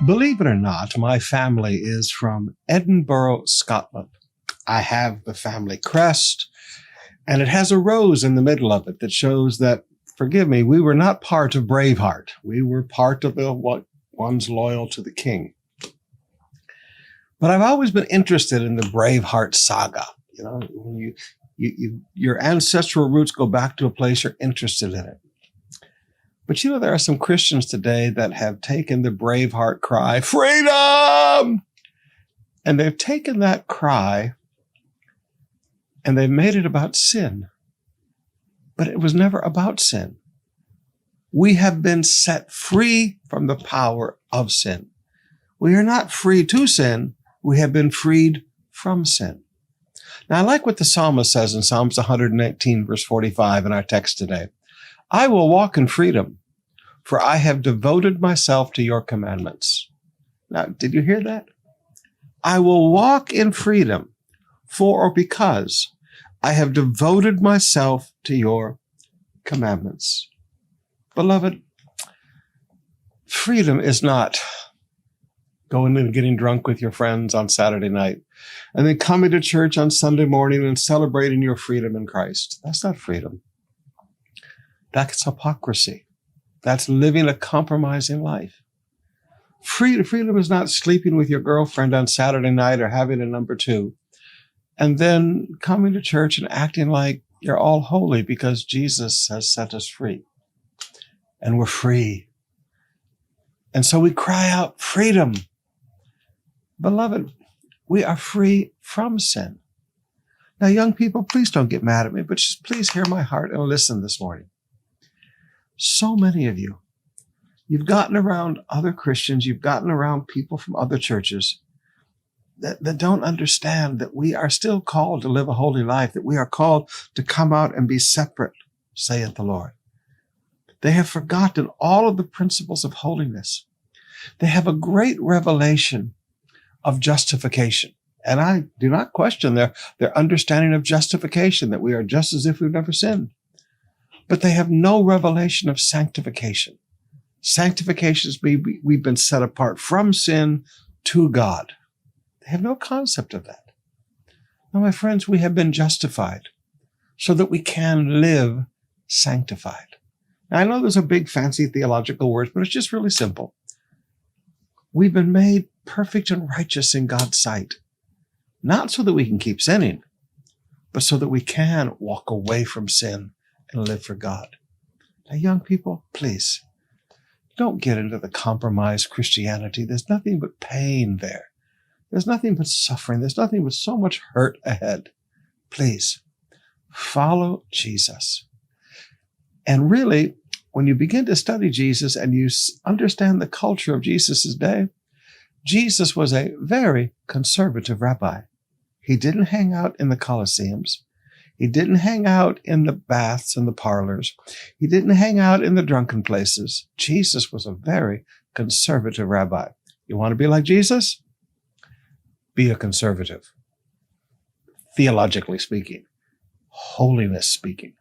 Believe it or not, my family is from Edinburgh, Scotland. I have the family crest, and it has a rose in the middle of it that shows that, forgive me, we were not part of Braveheart. We were part of the ones loyal to the king. But I've always been interested in the Braveheart saga. You know, when your ancestral roots go back to a place, you're interested in it. But you know, there are some Christians today that have taken the Braveheart cry, freedom! And they've taken that cry and they've made it about sin. But it was never about sin. We have been set free from the power of sin. We are not free to sin. We have been freed from sin. Now, I like what the psalmist says in Psalms 119, verse 45 in our text today. I will walk in freedom, for I have devoted myself to your commandments. Now, did you hear that? I will walk in freedom, for or because I have devoted myself to your commandments. Beloved, freedom is not going and getting drunk with your friends on Saturday night and then coming to church on Sunday morning and celebrating your freedom in Christ. That's not freedom. That's hypocrisy. That's living a compromising life. Freedom is not sleeping with your girlfriend on Saturday night or having a number two and then coming to church and acting like you're all holy because Jesus has set us free. And we're free. And so we cry out, freedom. Beloved, we are free from sin. Now, young people, please don't get mad at me, but just please hear my heart and listen this morning. So many of you, you've gotten around other Christians, you've gotten around people from other churches that don't understand that we are still called to live a holy life, that we are called to come out and be separate, saith the Lord. They have forgotten all of the principles of holiness. They have a great revelation of justification. And I do not question their understanding of justification, that we are just as if we've never sinned. But they have no revelation of sanctification. Sanctification is we've been set apart from sin to God. They have no concept of that. Now, my friends, we have been justified so that we can live sanctified. Now, I know those are big, fancy theological words, but it's just really simple. We've been made perfect and righteous in God's sight, not so that we can keep sinning, but so that we can walk away from sin and live for God. Now, young people, please, don't get into the compromised Christianity. There's nothing but pain there. There's nothing but suffering. There's nothing but so much hurt ahead. Please, follow Jesus. And really, when you begin to study Jesus and you understand the culture of Jesus' day, Jesus was a very conservative rabbi. He didn't hang out in the Colosseums. He didn't hang out in the baths and the parlors. He didn't hang out in the drunken places. Jesus was a very conservative rabbi. You want to be like Jesus? Be a conservative. Theologically speaking, holiness speaking.